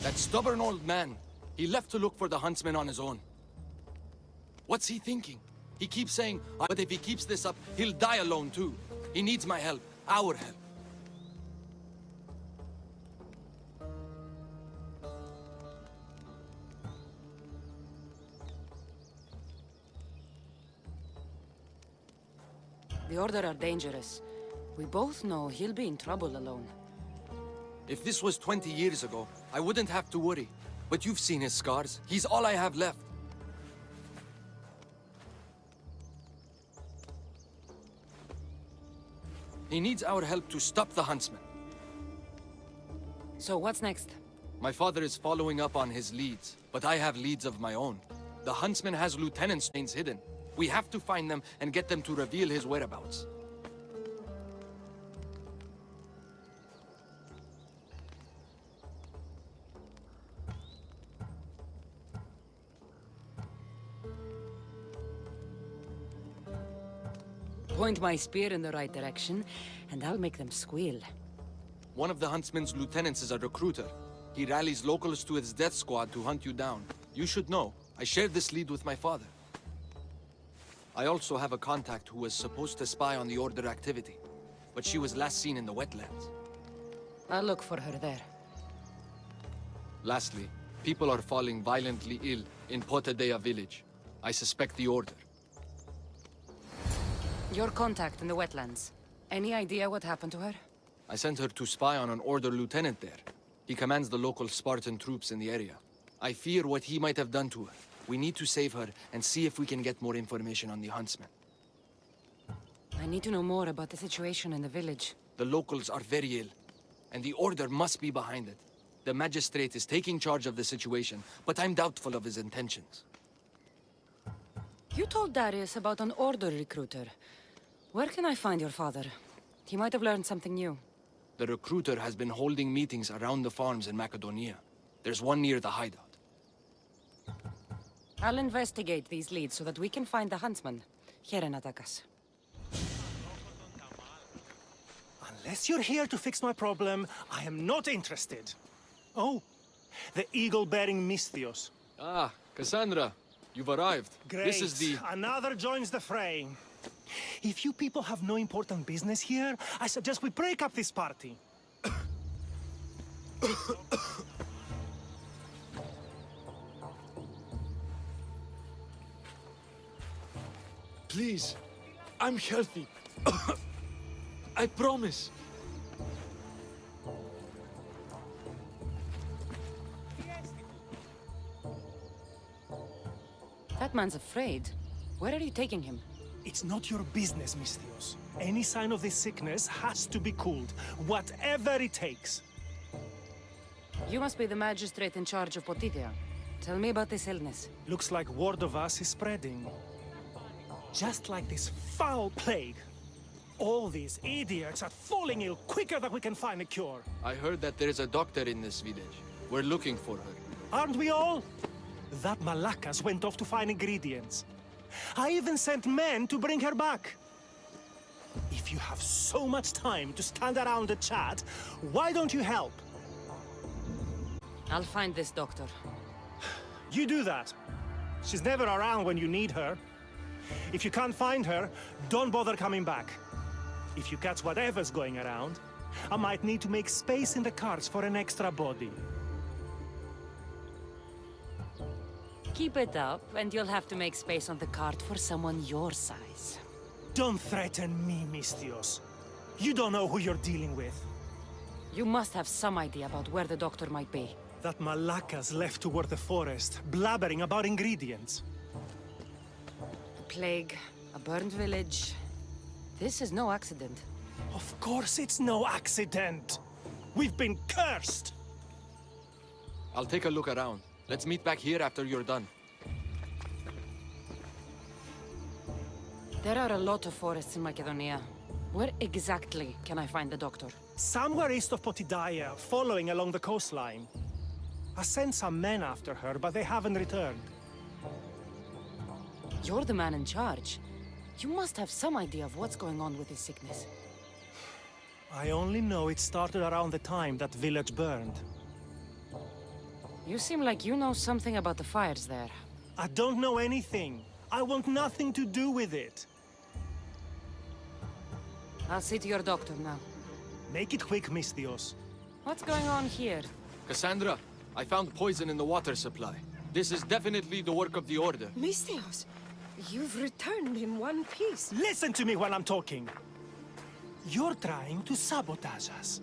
That stubborn old man. He left to look for the huntsman on his own. What's he thinking? He keeps saying, but if he keeps this up, he'll die alone too. He needs my help, our help. The Order are dangerous. We both know he'll be in trouble alone. If this was 20 years ago, I wouldn't have to worry. But you've seen his scars. He's all I have left. He needs our help to stop the huntsman. So what's next? My father is following up on his leads, but I have leads of my own. The huntsman has lieutenant's chains hidden. We have to find them and get them to reveal his whereabouts. Point my spear in the right direction, and I'll make them squeal. One of the huntsman's lieutenants is a recruiter. He rallies locals to his death squad to hunt you down. You should know, I shared this lead with my father. I also have a contact who was supposed to spy on the Order activity, but she was last seen in the wetlands. I'll look for her there. Lastly, people are falling violently ill in Potadea village. I suspect the Order. Your contact in the wetlands. Any idea what happened to her? I sent her to spy on an Order lieutenant there. He commands the local Spartan troops in the area. I fear what he might have done to her. We need to save her and see if we can get more information on the huntsman. I need to know more about the situation in the village. The locals are very ill, and the Order must be behind it. The magistrate is taking charge of the situation, but I'm doubtful of his intentions. You told Darius about an Order recruiter. Where can I find your father? He might have learned something new. The recruiter has been holding meetings around the farms in Macedonia. There's one near the hideout. I'll investigate these leads so that we can find the huntsman. Here in Natakas. Unless you're here to fix my problem, I am not interested. Oh, the eagle-bearing Misthios. Ah, Cassandra, you've arrived. Great. This is the... Another joins the fray. If you people have no important business here, I suggest we break up this party. Please, I'm healthy. I promise. That man's afraid. Where are you taking him? It's not your business, Misthios. Any sign of this sickness has to be cooled, whatever it takes. You must be the magistrate in charge of Potidea. Tell me about this illness. Looks like word of us is spreading. Just like this foul plague. All these idiots are falling ill quicker than we can find a cure. I heard that there is a doctor in this village. We're looking for her. Aren't we all? That Natakas went off to find ingredients. I even sent men to bring her back. If you have so much time to stand around and chat, why don't you help? I'll find this doctor. You do that. She's never around when you need her. If you can't find her, don't bother coming back. If you catch whatever's going around, I might need to make space in the carts for an extra body. Keep it up, and you'll have to make space on the cart for someone your size. Don't threaten me, Misthios. You don't know who you're dealing with. You must have some idea about where the doctor might be. That Natakas left toward the forest, blabbering about ingredients. A plague, a burned village. This is no accident. Of course it's no accident. We've been cursed. I'll take a look around. Let's meet back here after you're done. There are a lot of forests in Macedonia. Where exactly can I find the doctor? Somewhere east of Potidea, following along the coastline. I sent some men after her, but they haven't returned. You're the man in charge. You must have some idea of what's going on with his sickness. I only know it started around the time that village burned. You seem like you know something about the fires there. I don't know anything. I want nothing to do with it. I'll see to your doctor now. Make it quick, Misthios. What's going on here? Cassandra, I found poison in the water supply. This is definitely the work of the Order. Misthios, you've returned in one piece. Listen to me while I'm talking. You're trying to sabotage us.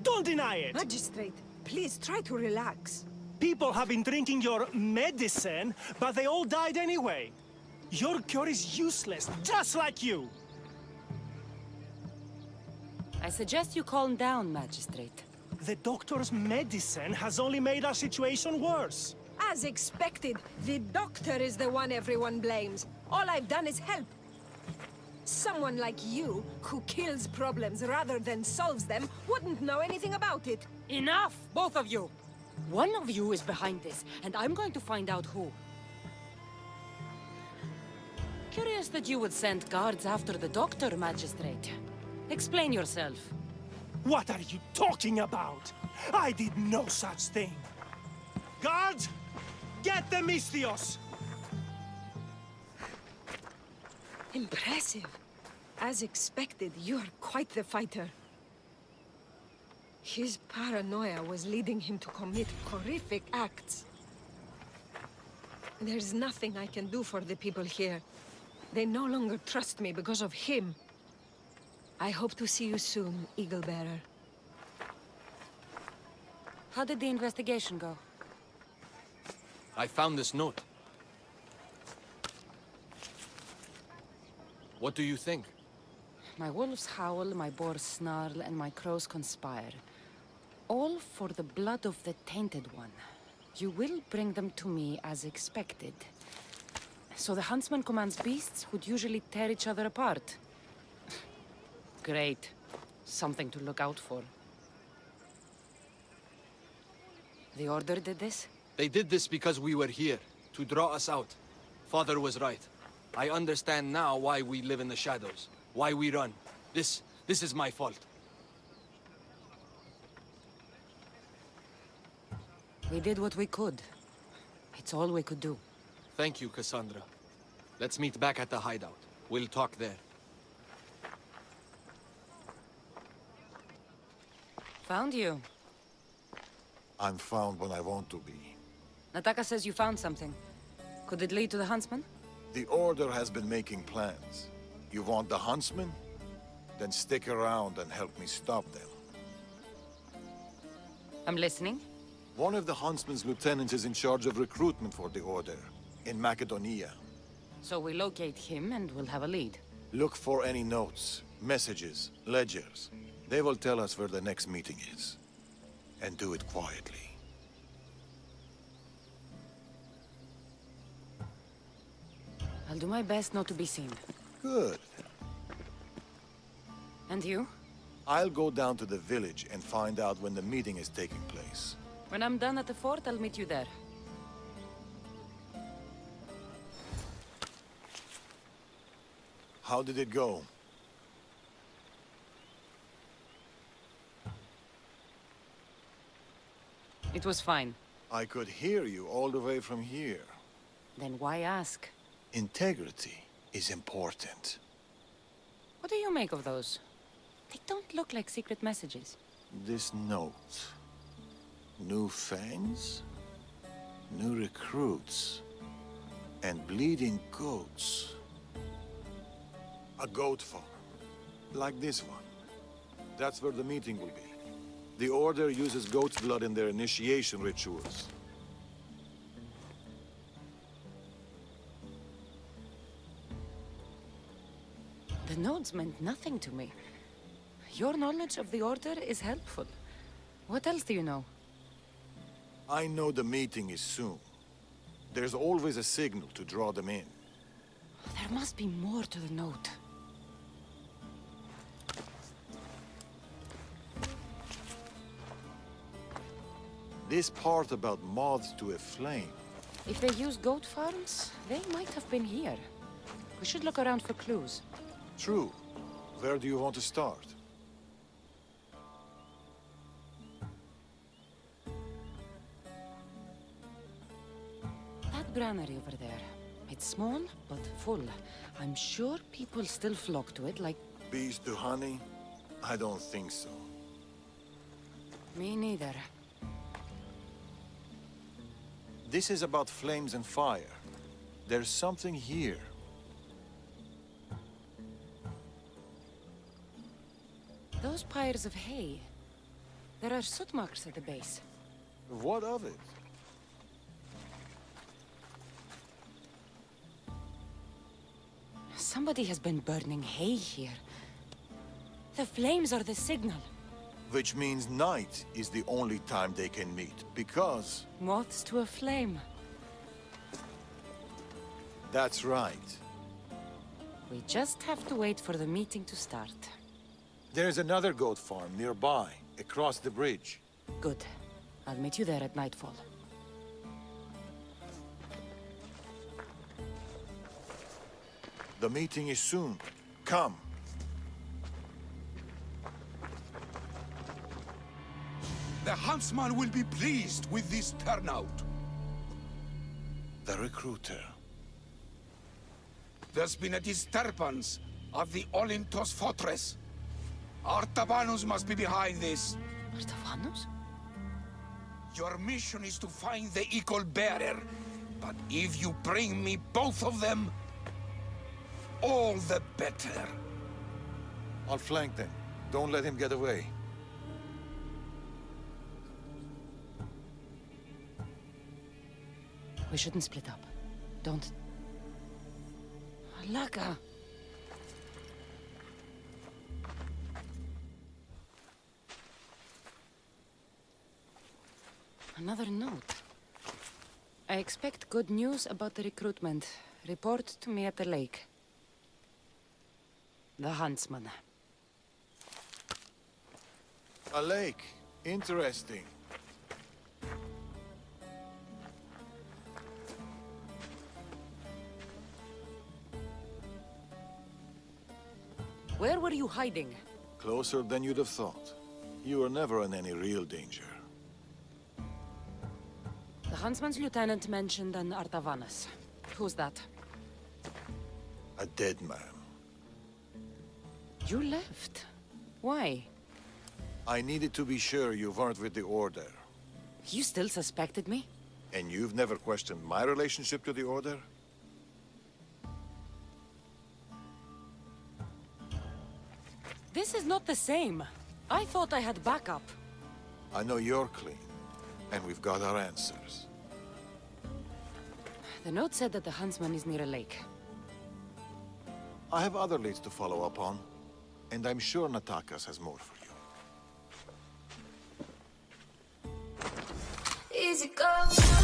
Don't deny it! Magistrate, please try to relax. People have been drinking your medicine, but they all died anyway. Your cure is useless, just like you. I suggest you calm down, Magistrate. The doctor's medicine has only made our situation worse. As expected, the doctor is the one everyone blames. All I've done is help. Someone like you, who kills problems rather than solves them, wouldn't know anything about it. Enough, both of you! One of you is behind this, and I'm going to find out who. Curious that you would send guards after the doctor, Magistrate. Explain yourself. What are you talking about? I did no such thing. Guards, get the Misthios! Impressive. As expected, you are quite the fighter. His paranoia was leading him to commit horrific acts. There's nothing I can do for the people here. They no longer trust me because of him. I hope to see you soon, Eagle Bearer. How did the investigation go? I found this note. What do you think? My wolves howl, my boars snarl, and my crows conspire. All for the blood of the Tainted One. You will bring them to me as expected. So the huntsman commands beasts who'd usually tear each other apart. Great. Something to look out for. The Order did this? They did this because we were here, to draw us out. Father was right. I understand now why we live in the shadows, why we run. This is my fault. We did what we could. It's all we could do. Thank you, Cassandra. Let's meet back at the hideout. We'll talk there. Found you. I'm found when I want to be. Natakas says you found something. Could it lead to the huntsman? The Order has been making plans. You want the huntsman? Then stick around and help me stop them. I'm listening. One of the huntsman's lieutenants is in charge of recruitment for the Order, in Macedonia. So we locate him and we'll have a lead. Look for any notes, messages, ledgers. They will tell us where the next meeting is. And do it quietly. I'll do my best not to be seen. Good. And you? I'll go down to the village and find out when the meeting is taking place. When I'm done at the fort, I'll meet you there. How did it go? It was fine. I could hear you all the way from here. Then why ask? Integrity is important. What do you make of those? They don't look like secret messages. This note. New fangs? New recruits? And bleeding goats. A goat farm. Like this one. That's where the meeting will be. The Order uses goat's blood in their initiation rituals. The notes meant nothing to me. Your knowledge of the Order is helpful. What else do you know? I know the meeting is soon. There's always a signal to draw them in. There must be more to the note. This part about moths to a flame. If they use goat farms, they might have been here. We should look around for clues. True. Where do you want to start? granary over there. It's small, but full. I'm sure people still flock to it like... Bees to honey? I don't think so. Me neither. This is about flames and fire. There's something here. Those pyres of hay. There are soot marks at the base. What of it? Somebody has been burning hay here. The flames are the signal. Which means night is the only time they can meet, because... Moths to a flame. That's right. We just have to wait for the meeting to start. There's another goat farm nearby, across the bridge. Good. I'll meet you there at nightfall. The meeting is soon. Come. The huntsman will be pleased with this turnout. The recruiter. There's been a disturbance of the Olintos fortress. Artabanus must be behind this. Artavanus? Your mission is to find the equal bearer. But if you bring me both of them, all the better. I'll flank them. Don't let him get away. We shouldn't split up. Don't... Alaka! Another note. I expect good news about the recruitment. Report to me at the lake. The huntsman. A lake. Interesting. Where were you hiding? Closer than you'd have thought. You were never in any real danger. The huntsman's lieutenant mentioned an Artavanus. Who's that? A dead man. You left. Why? I needed to be sure you weren't with the Order. You still suspected me? And you've never questioned my relationship to the Order? This is not the same. I thought I had backup. I know you're clean, and we've got our answers. The note said that the huntsman is near a lake. I have other leads to follow up on, and I'm sure Natakas has more for you. Easy go.